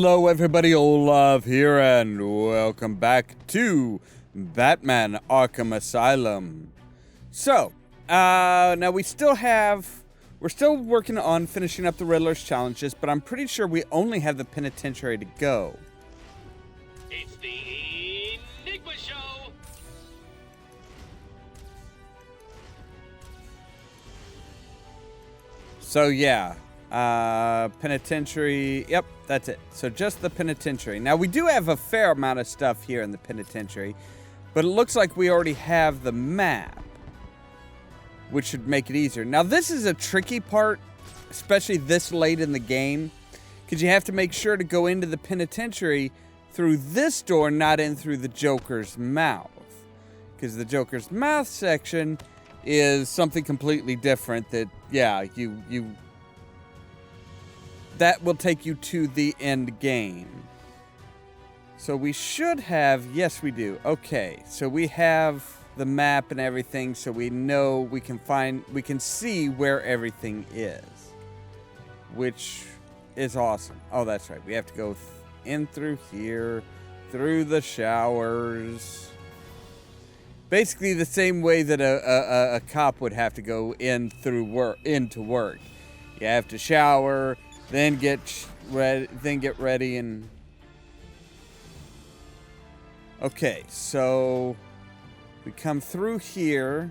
Hello everybody, Ollamh here, and welcome back to Batman Arkham Asylum. So, now we're still working on finishing up the Riddler's challenges, but I'm pretty sure we only have the penitentiary to go. It's the Enigma Show! So yeah, penitentiary, yep, that's it. So just the penitentiary. Now we do have a fair amount of stuff here in the penitentiary, but it looks like we already have the map, which should make it easier. Now this is a tricky part, especially this late in the game, because you have to make sure to go into the penitentiary through this door, not in through the Joker's mouth. Because the Joker's mouth section is something completely different that, yeah, that will take you to the end game. So we should have, yes we do. Okay, so we have the map and everything, so we know we can see where everything is, which is awesome. Oh, that's right. We have to go in through here, through the showers. Basically the same way that a cop would have to go into work. You have to shower, then get ready, and okay, so we come through here,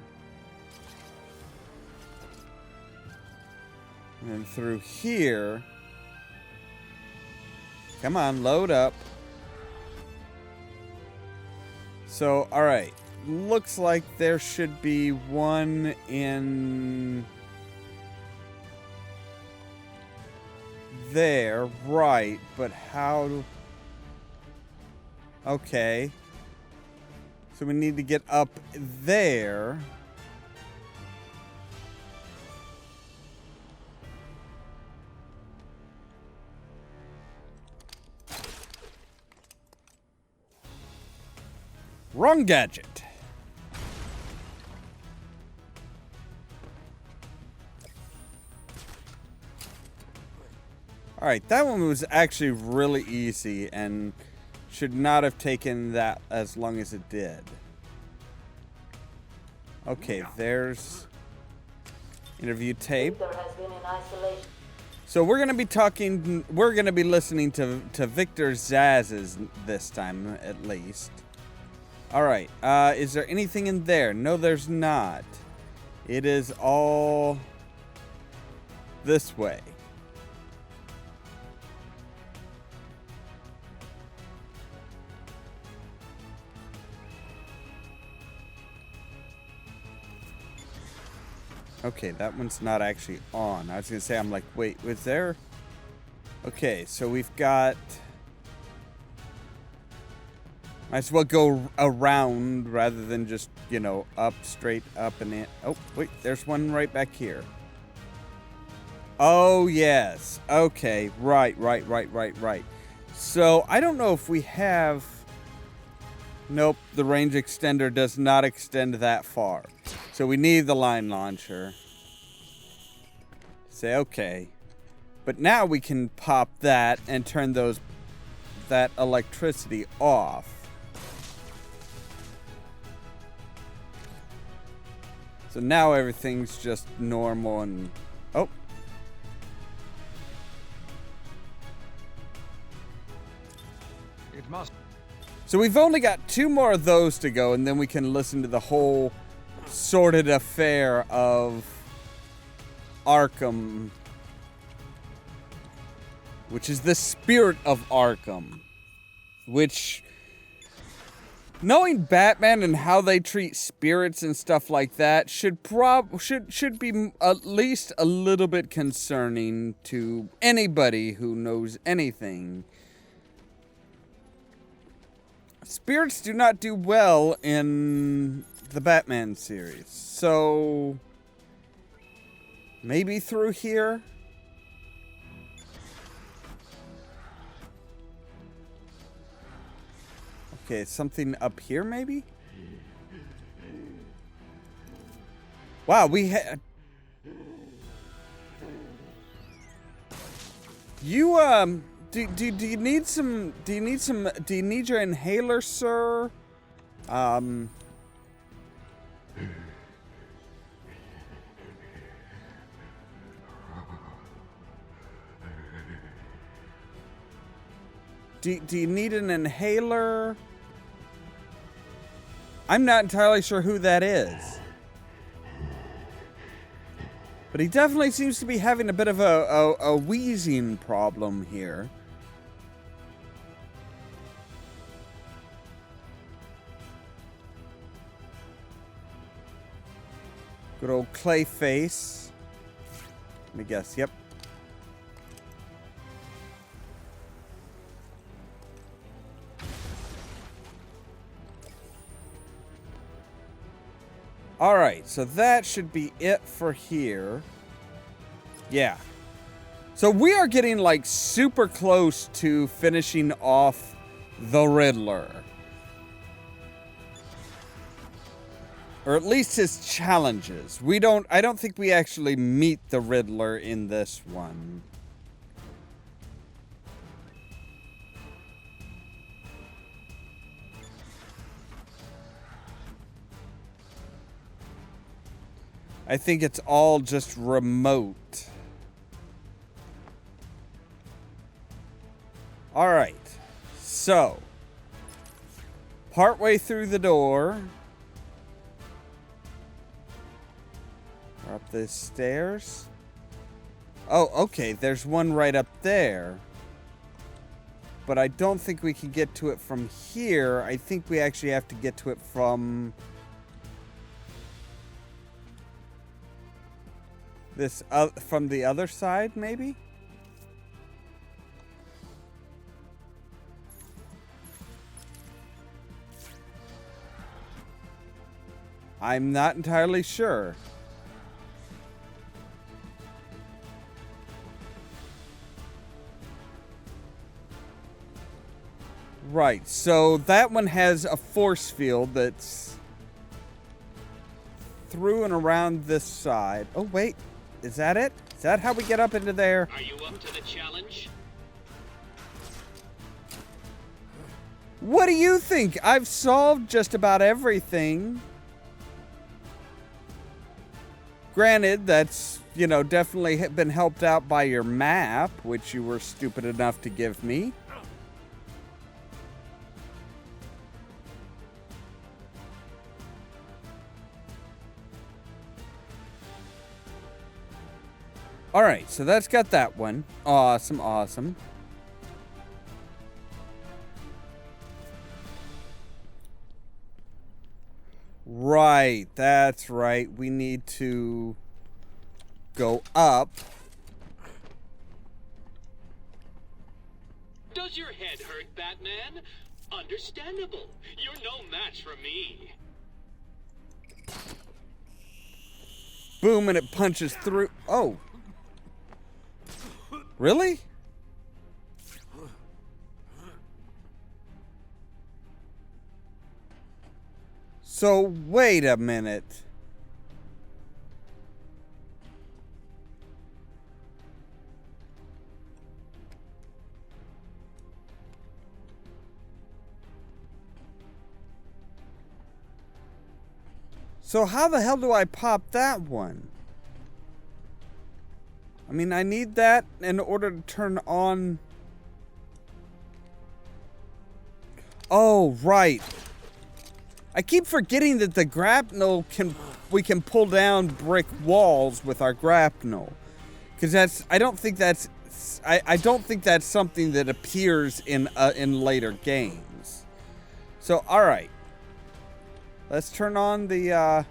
and then through here. Come on, load up. So, all right. Looks like there should be one in there, right, but how? Okay. So we need to get up there. Wrong gadget. Alright, that one was actually really easy and should not have taken that as long as it did. Okay, there's interview tape. So we're going to be listening to Victor Zsasz this time, at least. Alright, is there anything in there? No, there's not. It is all this way. Okay, that one's not actually on. I was going to say, I'm like, wait, was there? Okay, so we've got... Might as well go around rather than just, you know, up, straight up and in. Oh, wait, there's one right back here. Oh, yes. Okay, right. So, I don't know if we have... Nope, the range extender does not extend that far. So we need the line launcher. Say, okay. But now we can pop that and turn that electricity off. So now everything's just normal and... Oh. It must. So we've only got 2 more of those to go, and then we can listen to the whole sordid affair of Arkham, which is the spirit of Arkham, which, knowing Batman and how they treat spirits and stuff like that should be at least a little bit concerning to anybody who knows anything. Spirits do not do well in the Batman series, so maybe through here? Okay, something up here maybe? Wow, we had... Do you need some? Do you need your inhaler, sir? Do you need an inhaler? I'm not entirely sure who that is. But he definitely seems to be having a bit of a wheezing problem here. Good old Clayface. Let me guess. Yep. Alright, so that should be it for here. Yeah. So we are getting like super close to finishing off the Riddler. Or at least his challenges. I don't think we actually meet the Riddler in this one. I think it's all just remote. Alright. So. Partway through the door. We're up the stairs. Oh, okay. There's one right up there. But I don't think we can get to it from here. I think we actually have to get to it from... this from the other side, maybe? I'm not entirely sure. Right, so that one has a force field that's through and around this side. Oh, wait. Is that it? Is that how we get up into there? Are you up to the challenge? What do you think? I've solved just about everything. Granted, that's, you know, definitely been helped out by your map, which you were stupid enough to give me. Alright, so that's got that one. Awesome, awesome. Right, that's right. We need to go up. Does your head hurt, Batman? Understandable. You're no match for me. Boom, and it punches through. Oh. Really? So, wait a minute. So how the hell do I pop that one? I mean, I need that in order to turn on... Oh, right. I keep forgetting that the grapnel we can pull down brick walls with our grapnel. Because I don't think that's something that appears in later games. So, all right. Let's turn on the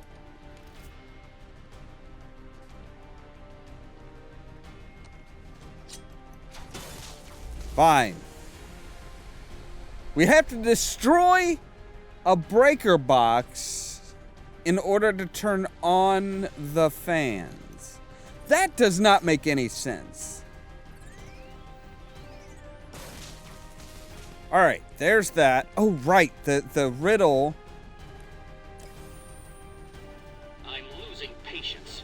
Fine. We have to destroy a breaker box in order to turn on the fans. That does not make any sense. All right, there's that. Oh, right, the riddle. I'm losing patience.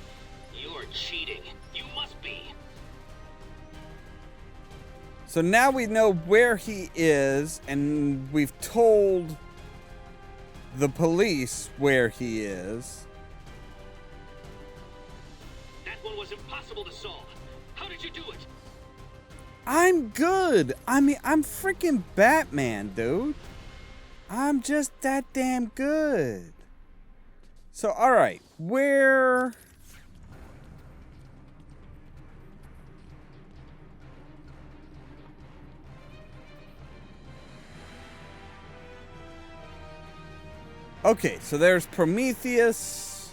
You're cheating. You must be. So now we know where he is, and we've told the police where he is. That one was impossible to solve. How did you do it? I'm good. I mean, I'm freaking Batman, dude. I'm just that damn good. So, alright, where... Okay, so there's Prometheus.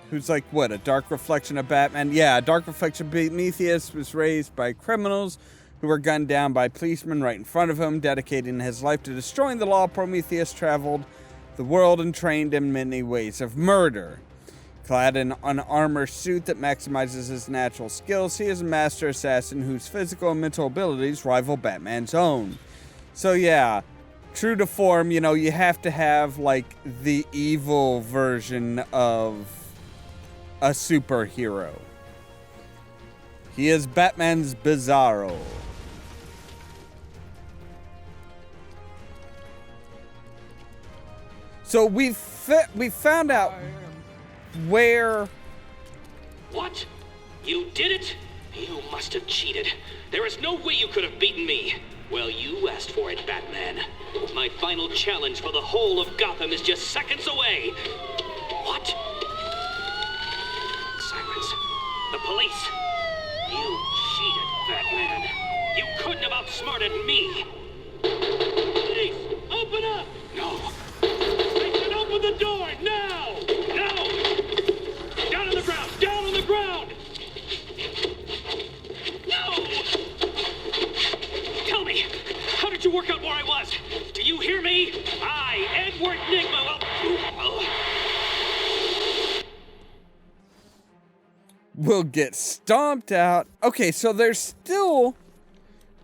Who's like, what, a dark reflection of Batman? Yeah, a dark reflection of Prometheus was raised by criminals who were gunned down by policemen right in front of him. Dedicating his life to destroying the law, Prometheus traveled the world and trained in many ways of murder. Clad in an armor suit that maximizes his natural skills, he is a master assassin whose physical and mental abilities rival Batman's own. So yeah, true to form, you know, you have to have, like, the evil version of a superhero. He is Batman's Bizarro. So we found out where... What? You did it? You must have cheated. There is no way you could have beaten me. Well, you asked for it, Batman. My final challenge for the whole of Gotham is just seconds away. What? Silence. The police. You cheated, Batman. You couldn't have outsmarted me. Police, open up! No. Open the door, now! Now! Down on the ground! Down on the ground! No! Tell me, how did you work out where I was? Do you hear me? I, Edward Nygma, will get stomped out. Okay, so there is still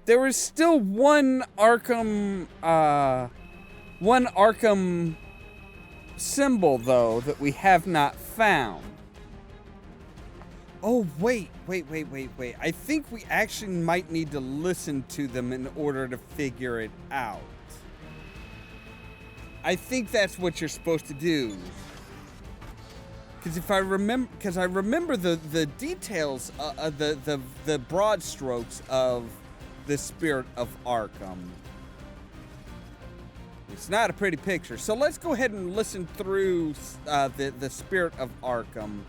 one Arkham symbol, though, that we have not found. Oh, wait. I think we actually might need to listen to them in order to figure it out. I think that's what you're supposed to do. Because I remember the details, the broad strokes of the Spirit of Arkham. It's not a pretty picture. So let's go ahead and listen through the Spirit of Arkham.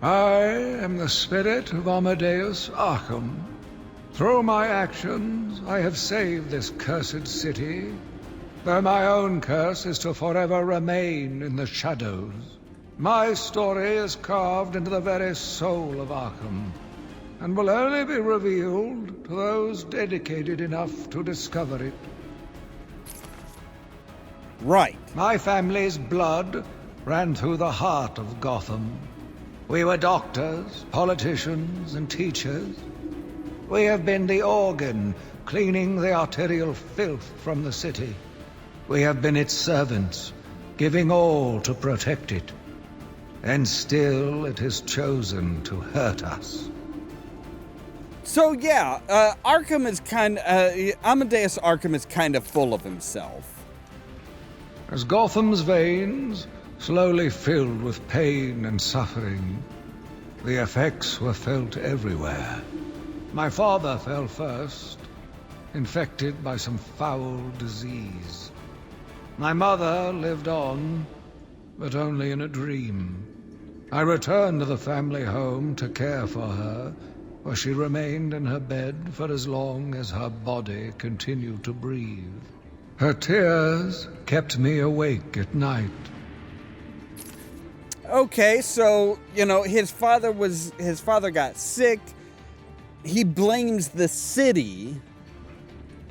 I am the spirit of Amadeus Arkham. Through my actions, I have saved this cursed city, though my own curse is to forever remain in the shadows. My story is carved into the very soul of Arkham, and will only be revealed to those dedicated enough to discover it. Right. My family's blood ran through the heart of Gotham. We were doctors, politicians, and teachers. We have been the organ cleaning the arterial filth from the city. We have been its servants, giving all to protect it. And still it has chosen to hurt us. So yeah, Arkham is Amadeus Arkham is kind of full of himself. As Gotham's veins slowly filled with pain and suffering, the effects were felt everywhere. My father fell first, infected by some foul disease. My mother lived on, but only in a dream. I returned to the family home to care for her, where she remained in her bed for as long as her body continued to breathe. Her tears kept me awake at night. Okay, so, you know, his father got sick. He blames the city.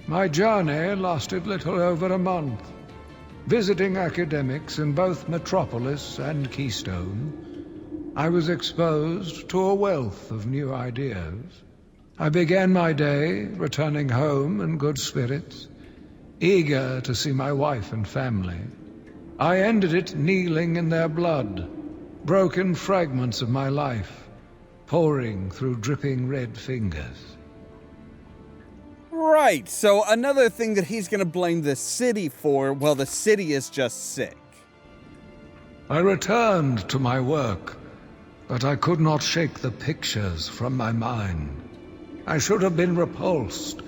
My journey lasted little over a month. Visiting academics in both Metropolis and Keystone, I was exposed to a wealth of new ideas. I began my day returning home in good spirits, eager to see my wife and family. I ended it kneeling in their blood, broken fragments of my life, pouring through dripping red fingers. Right, so another thing that he's going to blame the city for, well, the city is just sick. I returned to my work, but I could not shake the pictures from my mind. I should have been repulsed,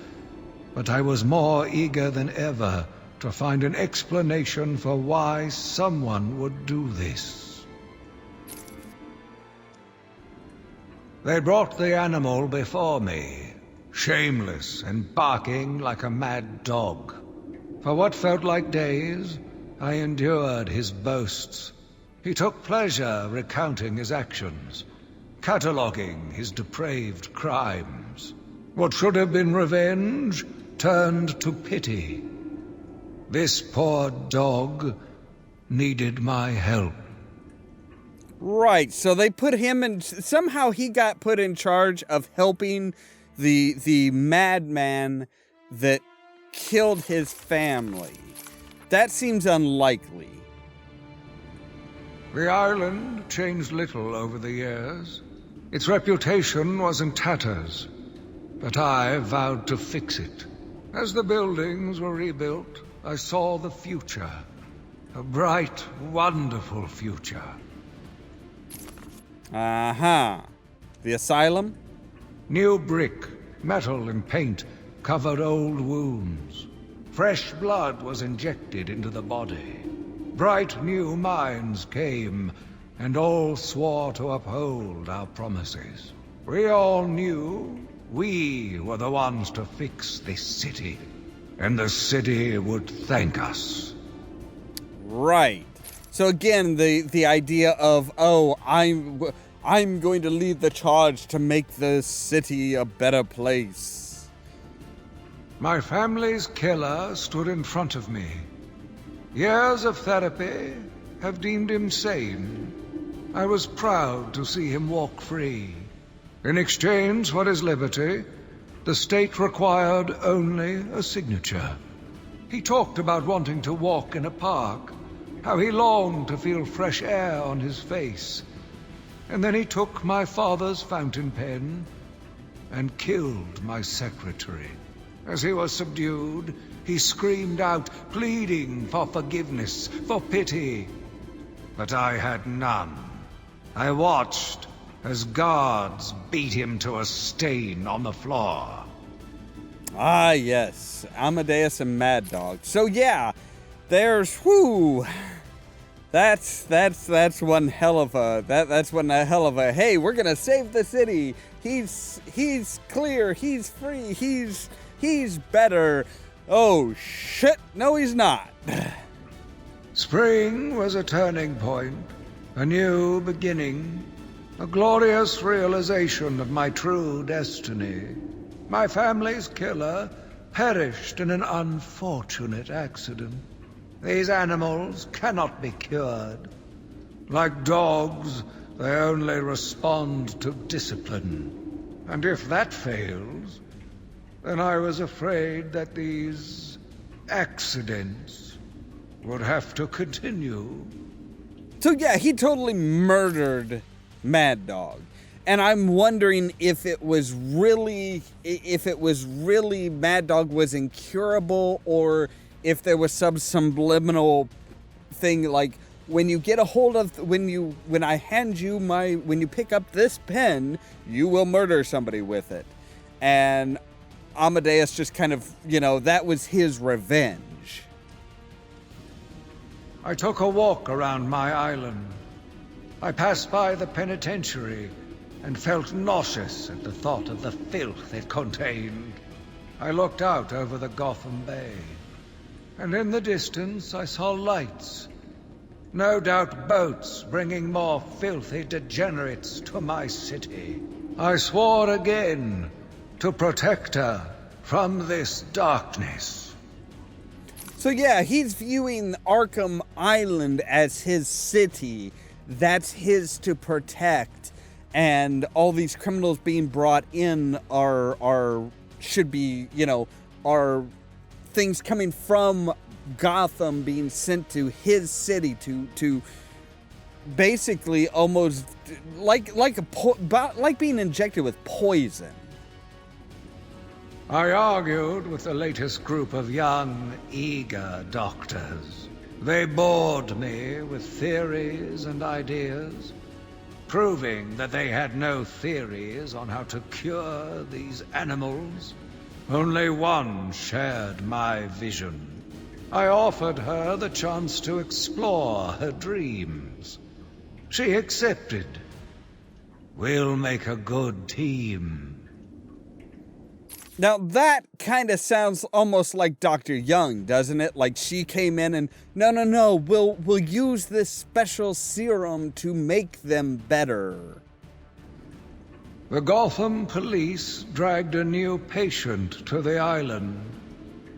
but I was more eager than ever to find an explanation for why someone would do this. They brought the animal before me, shameless and barking like a mad dog. For what felt like days, I endured his boasts. He took pleasure recounting his actions, cataloguing his depraved crimes. What should have been revenge turned to pity. This poor dog needed my help. Right, so they put him in, somehow he got put in charge of helping the madman that killed his family. That seems unlikely. The island changed little over the years. Its reputation was in tatters, but I vowed to fix it. As the buildings were rebuilt, I saw the future. A bright, wonderful future. Uh-huh. The asylum? New brick, metal and paint covered old wounds. Fresh blood was injected into the body. Bright new minds came, and all swore to uphold our promises. We all knew we were the ones to fix this city, and the city would thank us. Right. So again, the idea of, oh, I'm going to lead the charge to make the city a better place. My family's killer stood in front of me. Years of therapy have deemed him sane. I was proud to see him walk free. In exchange for his liberty, the state required only a signature. He talked about wanting to walk in a park, how he longed to feel fresh air on his face. And then he took my father's fountain pen and killed my secretary. As he was subdued, he screamed out, pleading for forgiveness, for pity. But I had none. I watched as guards beat him to a stain on the floor. Ah, yes. Amadeus and Mad Dog. So yeah, there's, whoo. That's one hell of a, that's one hell of a, hey, we're gonna save the city. He's clear, he's free, he's better. Oh, shit, no he's not. Spring was a turning point, a new beginning, a glorious realization of my true destiny. My family's killer perished in an unfortunate accident. These animals cannot be cured. Like dogs, they only respond to discipline. And if that fails, then I was afraid that these accidents would have to continue. So yeah, he totally murdered Mad Dog. And I'm wondering if it was really Mad Dog was incurable, or if there was some subliminal thing like when you get a hold of, when I hand you when you pick up this pen, you will murder somebody with it. And Amadeus just kind of, that was his revenge. I took a walk around my island. I passed by the penitentiary and felt nauseous at the thought of the filth it contained. I looked out over the Gotham Bay, and in the distance I saw lights. No doubt boats bringing more filthy degenerates to my city. I swore again to protect her from this darkness. So yeah, he's viewing Arkham Island as his city. That's his to protect. and all these criminals being brought in should be, are things coming from Gotham being sent to his city to basically almost like being injected with poison. I argued with the latest group of young, eager doctors. They bored me with theories and ideas, proving that they had no theories on how to cure these animals. Only one shared my vision. I offered her the chance to explore her dreams. She accepted. We'll make a good team. Now that kind of sounds almost like Dr. Young, doesn't it? Like she came in and, no, we'll use this special serum to make them better. The Gotham police dragged a new patient to the island.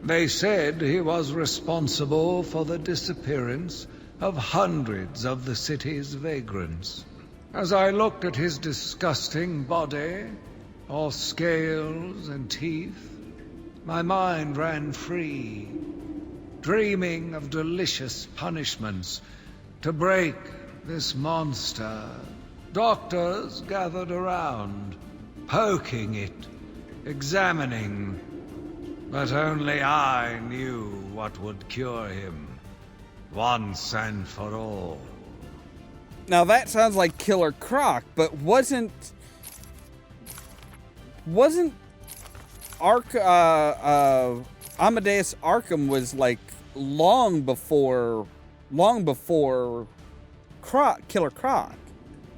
They said he was responsible for the disappearance of hundreds of the city's vagrants. As I looked at his disgusting body, all scales and teeth, my mind ran free, dreaming of delicious punishments to break this monster. Doctors gathered around, poking it, examining, but only I knew what would cure him, once and for all. Now that sounds like Killer Croc, but wasn't Amadeus Arkham was like long before Killer Croc.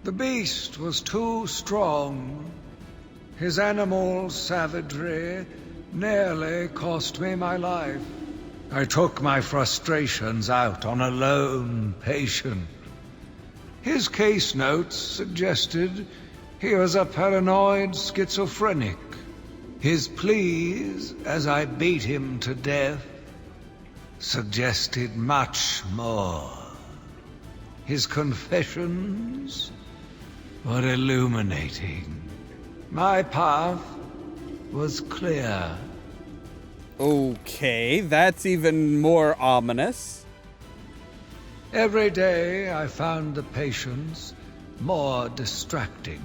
The beast was too strong. His animal savagery nearly cost me my life. I took my frustrations out on a lone patient. His case notes suggested he was a paranoid schizophrenic. His pleas, as I beat him to death, suggested much more. His confessions were illuminating. My path was clear. Okay, that's even more ominous. Every day I found the patients more distracting.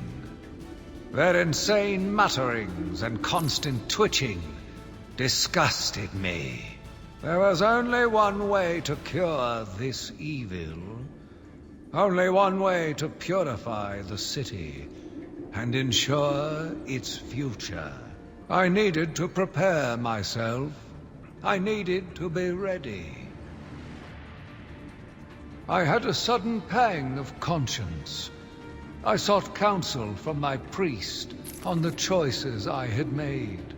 Their insane mutterings and constant twitching disgusted me. There was only one way to cure this evil. Only one way to purify the city and ensure its future. I needed to prepare myself. I needed to be ready. I had a sudden pang of conscience. I sought counsel from my priest on the choices I had made.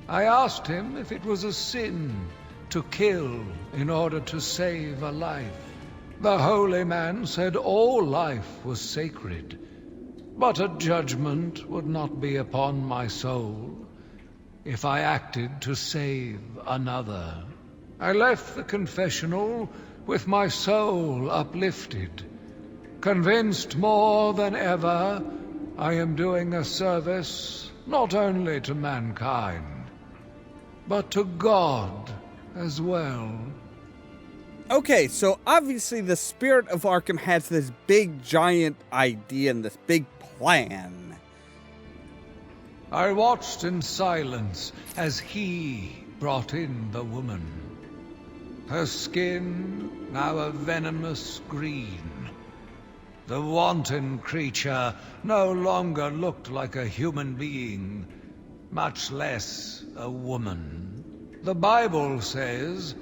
I asked him if it was a sin to kill in order to save a life. The holy man said all life was sacred, but a judgment would not be upon my soul if I acted to save another. I left the confessional with my soul uplifted, convinced more than ever I am doing a service not only to mankind, but to God as well. Okay, so obviously the spirit of Arkham has this big giant idea and this big plan. I watched in silence as he brought in the woman. Her skin now a venomous green. The wanton creature no longer looked like a human being, much less a woman. The Bible says,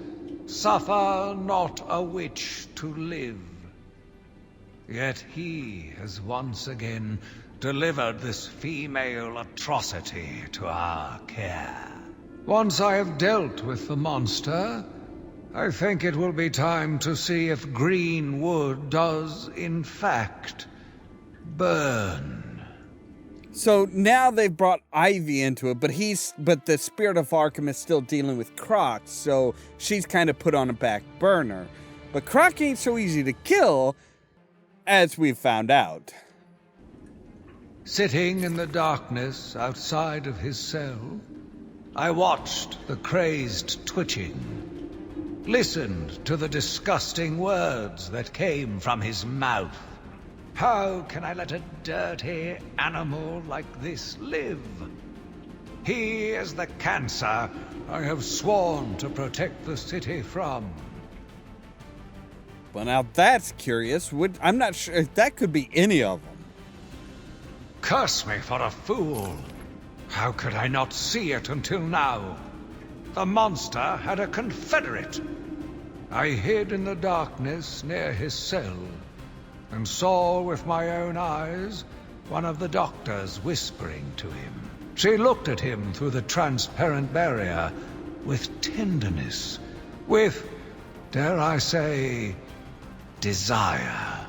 "Suffer not a witch to live." Yet he has once again delivered this female atrocity to our care. Once I have dealt with the monster, I think it will be time to see if green wood does, in fact, burn. So now they've brought Ivy into it, but the spirit of Arkham is still dealing with Croc, so she's kind of put on a back burner. But Croc ain't so easy to kill, as we've found out. Sitting in the darkness outside of his cell, I watched the crazed twitching, listened to the disgusting words that came from his mouth. How can I let a dirty animal like this live? He is the cancer I have sworn to protect the city from. Well, now that's curious. I'm not sure if that could be any of them. Curse me for a fool. How could I not see it until now? The monster had a confederate. I hid in the darkness near his cell and saw with my own eyes one of the doctors whispering to him. She looked at him through the transparent barrier with tenderness, with, dare I say, desire.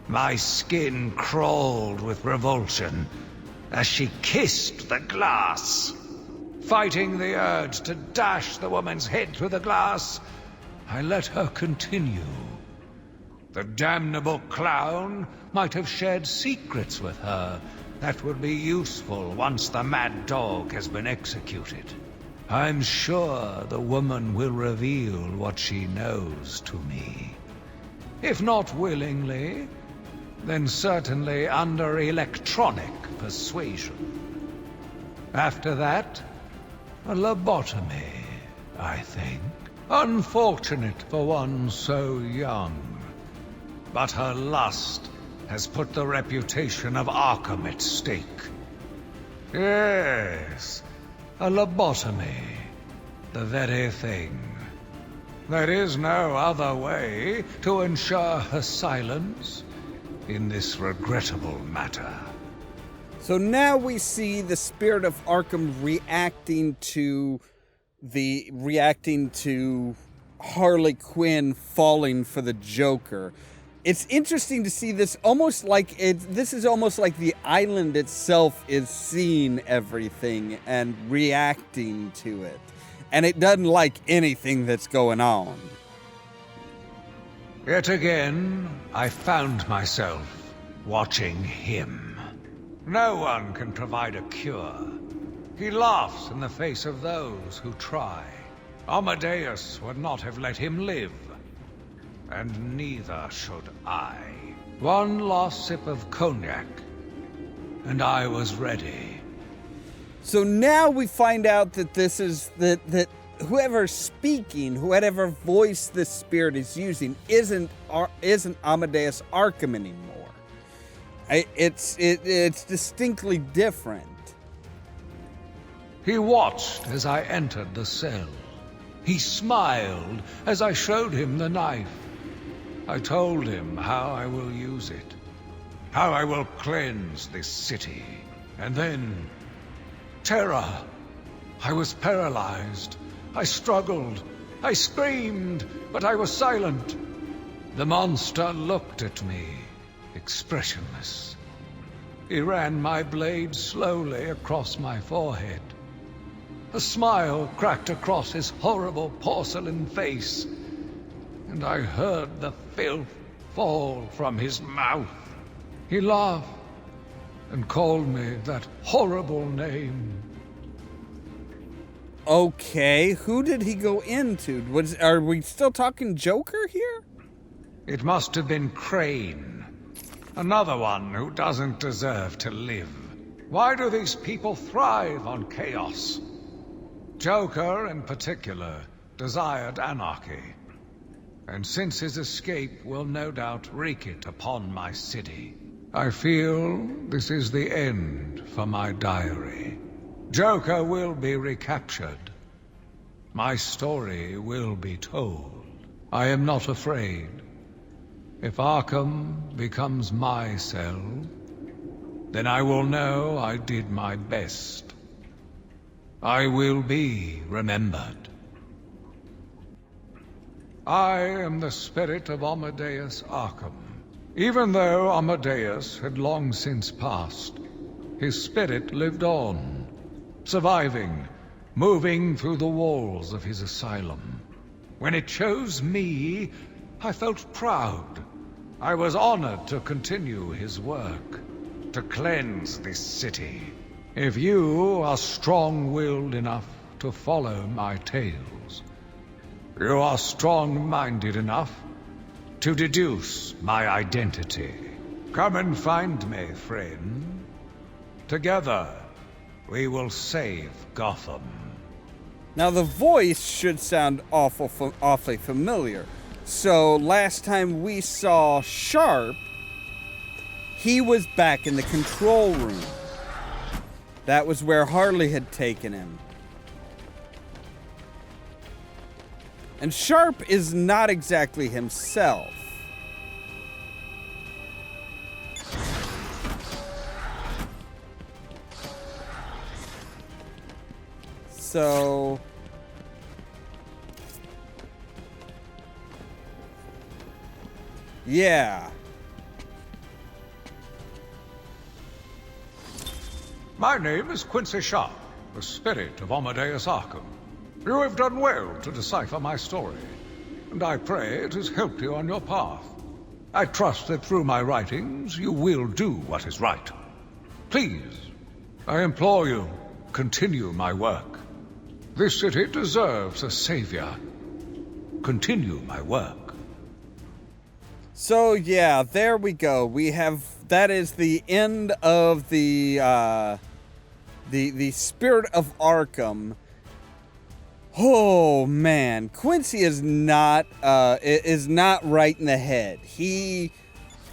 My skin crawled with revulsion as she kissed the glass. Fighting the urge to dash the woman's head through the glass, I let her continue. The damnable clown might have shared secrets with her that would be useful once the mad dog has been executed. I'm sure the woman will reveal what she knows to me. If not willingly, then certainly under electronic persuasion. After that, a lobotomy, I think. Unfortunate for one so young. But her lust has put the reputation of Arkham at stake. Yes, a lobotomy. The very thing. There is no other way to ensure her silence in this regrettable matter. So now we see the spirit of Arkham reacting to Harley Quinn falling for the Joker. It's interesting to see this almost like this is almost like the island itself is seeing everything and reacting to it. And it doesn't like anything that's going on. Yet again, I found myself watching him. No one can provide a cure. He laughs in the face of those who try. Amadeus would not have let him live. And neither should I. One last sip of cognac, and I was ready. So now we find out that this is that whoever's speaking, whatever voice this spirit is using, isn't Amadeus Arkham anymore. It's distinctly different. He watched as I entered the cell. He smiled as I showed him the knife. I told him how I will use it, how I will cleanse this city, and then terror. I was paralyzed. I struggled. I screamed, but I was silent. The monster looked at me, expressionless. He ran my blade slowly across my forehead. A smile cracked across his horrible porcelain face, and I heard the filth fall from his mouth. He laughed and called me that horrible name. Okay, who did he go into? Are we still talking Joker here? It must have been Crane. Another one who doesn't deserve to live. Why do these people thrive on chaos? Joker, in particular, desired anarchy. And since his escape will no doubt wreak it upon my city, I feel this is the end for my diary. Joker will be recaptured. My story will be told. I am not afraid. If Arkham becomes my cell, then I will know I did my best. I will be remembered. I am the spirit of Amadeus Arkham. Even though Amadeus had long since passed, his spirit lived on, surviving, moving through the walls of his asylum. When it chose me, I felt proud. I was honored to continue his work. to cleanse this city. If you are strong-willed enough to follow my tales, you are strong-minded enough to deduce my identity. Come and find me, friend. Together, we will save Gotham. Now the voice should sound awfully familiar. So last time we saw Sharp, he was back in the control room. That was where Harley had taken him. And Sharp is not exactly himself. So... yeah. My name is Quincy Sharp, the spirit of Amadeus Arkham. You have done well to decipher my story, and I pray it has helped you on your path. I trust that through my writings you will do what is right. Please, I implore you, continue my work. This city deserves a savior. Continue my work. So yeah, there we go. We have, that is the end of the Spirit of Arkham. Oh man, Quincy is not right in the head. He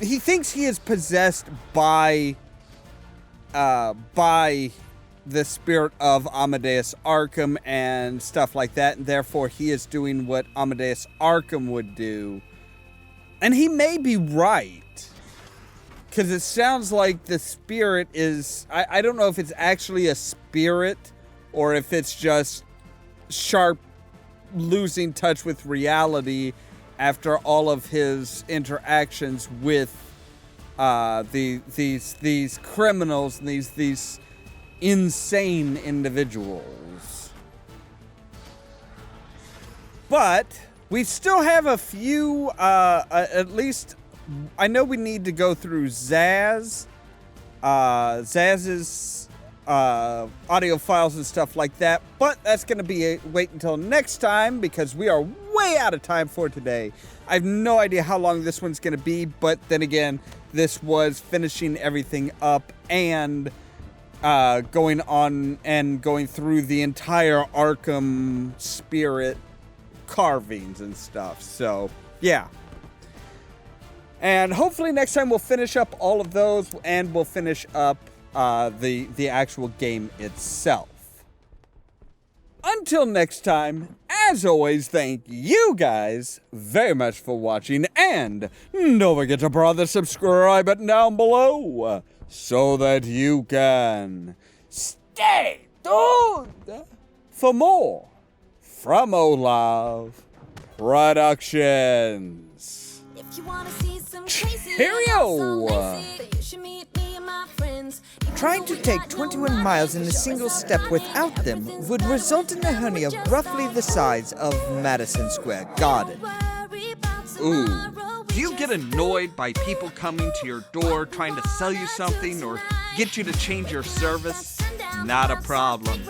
thinks he is possessed by the spirit of Amadeus Arkham and stuff like that, and therefore he is doing what Amadeus Arkham would do. And he may be right, because it sounds like the spirit is... I don't know if it's actually a spirit, or if it's just Sharp losing touch with reality after all of his interactions with these criminals and these insane individuals. But we still have a few, at least, I know we need to go through Zaz's audio files and stuff like that, but that's going to be wait until next time, because we are way out of time for today. I have no idea how long this one's going to be, but then again, this was finishing everything up and going on and going through the entire Arkham spirit carvings and stuff. So yeah, and hopefully next time we'll finish up all of those, and we'll finish up the actual game itself. Until next time, as always, thank you guys very much for watching, and don't forget to press the subscribe button down below so that you can stay tuned for more from Ollamh Productions. If you wanna see some crazy, Cheerio! Trying to take 21 miles in a single step without them would result in a hernia roughly the size of Madison Square Garden. Ooh. Do you get annoyed by people coming to your door trying to sell you something or get you to change your service? Not a problem.